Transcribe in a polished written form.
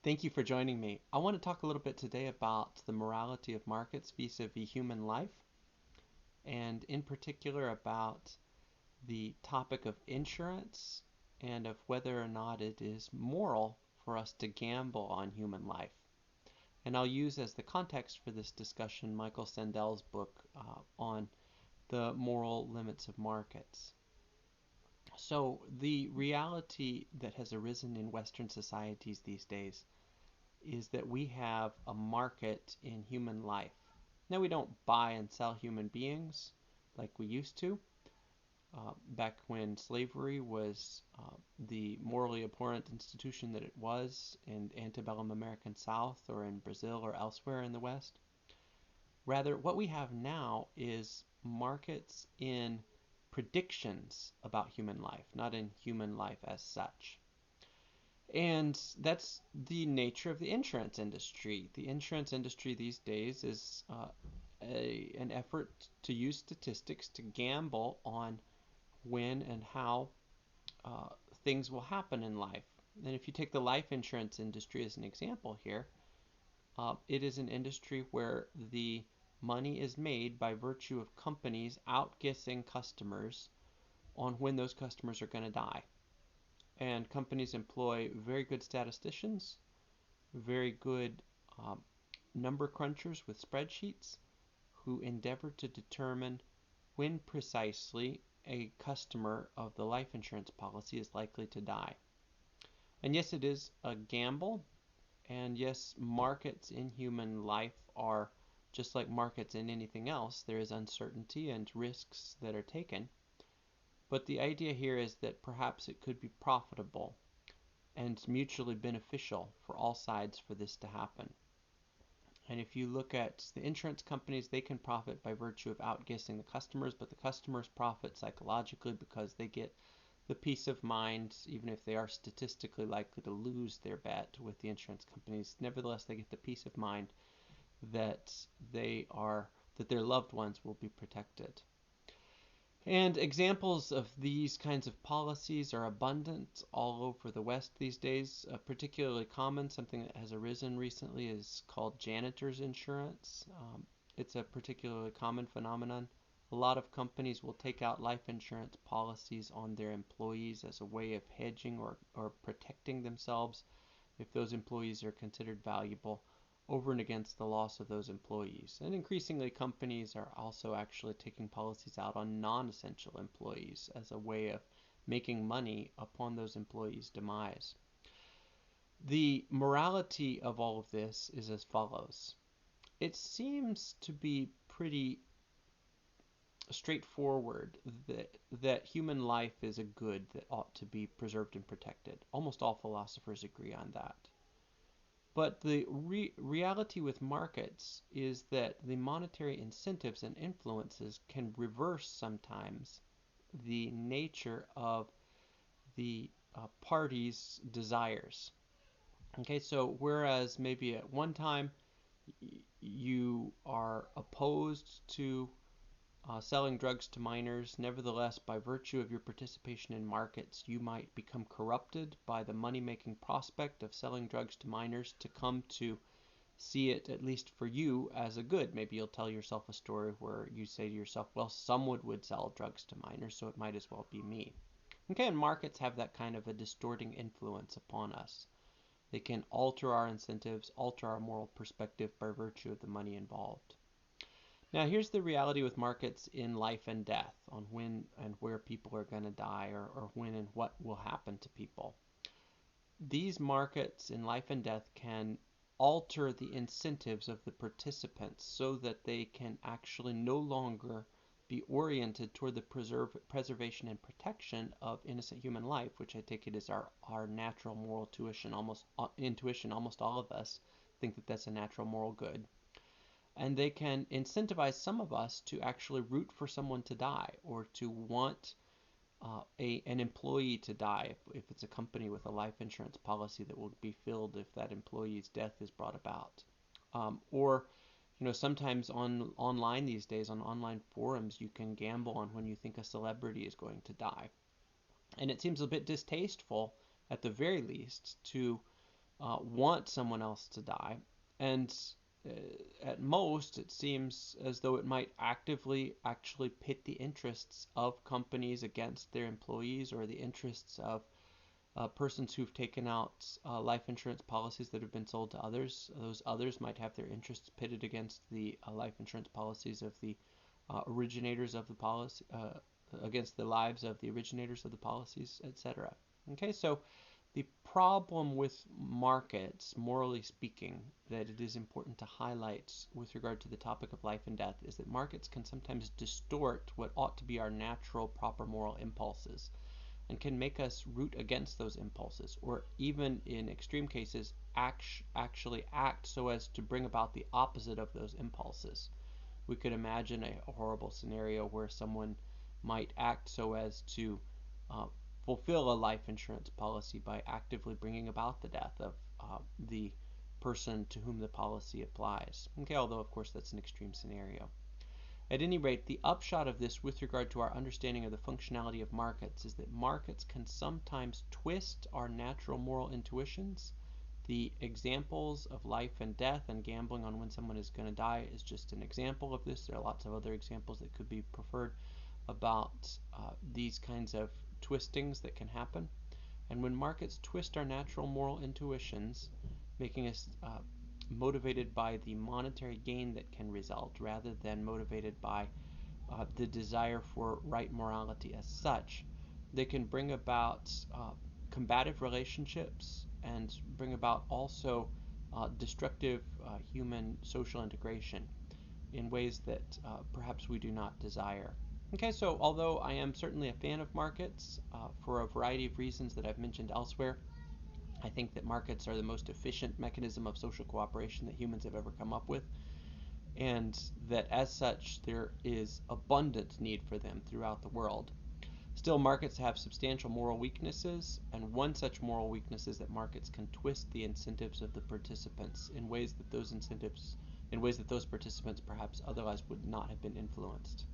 Thank you for joining me. I want to talk a little bit today about the morality of markets vis-a-vis human life, and in particular about the topic of insurance and of whether or not it is moral for us to gamble on human life. And I'll use as the context for this discussion Michael Sandel's book on the moral limits of markets. So the reality that has arisen in Western societies these days is that we have a market in human life. Now, we don't buy and sell human beings like we used to. Back when slavery was the morally abhorrent institution that it was in antebellum American South or in Brazil or elsewhere in the West. Rather, what we have now is markets in predictions about human life, not in human life as such. And that's the nature of the insurance industry. The insurance industry these days is an effort to use statistics to gamble on when and how uh, things will happen in life. And if you take the life insurance industry as an example here, it is an industry where the money is made by virtue of companies outguessing customers on when those customers are going to die. And companies employ very good statisticians, very good um, number crunchers with spreadsheets who endeavor to determine when precisely a customer of the life insurance policy is likely to die. And yes, it is a gamble, and yes, markets in human life are just like markets in anything else. There is uncertainty and risks that are taken. But the idea here is that perhaps it could be profitable and mutually beneficial for all sides for this to happen. And if you look at the insurance companies, they can profit by virtue of outguessing the customers, but the customers profit psychologically because they get the peace of mind, even if they are statistically likely to lose their bet with the insurance companies. Nevertheless, they get the peace of mind that that their loved ones will be protected. And examples of these kinds of policies are abundant all over the West these days. Particularly common, something that has arisen recently, is called janitor's insurance. It's a particularly common phenomenon. A lot of companies will take out life insurance policies on their employees as a way of hedging or protecting themselves if those employees are considered valuable over and against the loss of those employees. And increasingly, companies are also actually taking policies out on non-essential employees as a way of making money upon those employees' demise. The morality of all of this is as follows. It seems to be pretty straightforward that human life is a good that ought to be preserved and protected. Almost all philosophers agree on that. But the reality with markets is that the monetary incentives and influences can reverse sometimes the nature of the party's desires. Okay, so whereas maybe at one time you are opposed to selling drugs to minors, nevertheless, by virtue of your participation in markets, you might become corrupted by the money-making prospect of selling drugs to minors to come to see it, at least for you, as a good. Maybe you'll tell yourself a story where you say to yourself, well, someone would sell drugs to minors, so it might as well be me. Okay, and markets have that kind of a distorting influence upon us. They can alter our incentives, alter our moral perspective by virtue of the money involved. Now, here's the reality with markets in life and death, on when and where people are going to die, or when and what will happen to people. These markets in life and death can alter the incentives of the participants so that they can actually no longer be oriented toward the preservation and protection of innocent human life, which I take it is our natural moral intuition. Almost all of us think that that's a natural moral good. And they can incentivize some of us to actually root for someone to die or to want an employee to die if it's a company with a life insurance policy that will be filled if that employee's death is brought about. Or, sometimes online these days, on online forums, you can gamble on when you think a celebrity is going to die. And it seems a bit distasteful, at the very least, to want someone else to die. And uh, at most, it seems as though it might actively actually pit the interests of companies against their employees, or the interests of persons who've taken out life insurance policies that have been sold to others. Those others might have their interests pitted against the life insurance policies of the originators of the policy, against the lives of the originators of the policies, etc. Okay, so the problem with markets, morally speaking, that it is important to highlight with regard to the topic of life and death is that markets can sometimes distort what ought to be our natural, proper moral impulses, and can make us root against those impulses, or even in extreme cases, actually act so as to bring about the opposite of those impulses. We could imagine a horrible scenario where someone might act so as to uh, fulfill a life insurance policy by actively bringing about the death of the person to whom the policy applies. Okay, although of course that's an extreme scenario. At any rate, the upshot of this with regard to our understanding of the functionality of markets is that markets can sometimes twist our natural moral intuitions. The examples of life and death and gambling on when someone is going to die is just an example of this. There are lots of other examples that could be preferred about these kinds of twistings that can happen. And when markets twist our natural moral intuitions, making us motivated by the monetary gain that can result rather than motivated by the desire for right morality as such, they can bring about combative relationships and bring about also destructive human social integration in ways that perhaps we do not desire. Okay, so although I am certainly a fan of markets for a variety of reasons that I've mentioned elsewhere, I think that markets are the most efficient mechanism of social cooperation that humans have ever come up with, and that as such there is abundant need for them throughout the world. Still, markets have substantial moral weaknesses, and one such moral weakness is that markets can twist the incentives of the participants in ways that those participants perhaps otherwise would not have been influenced.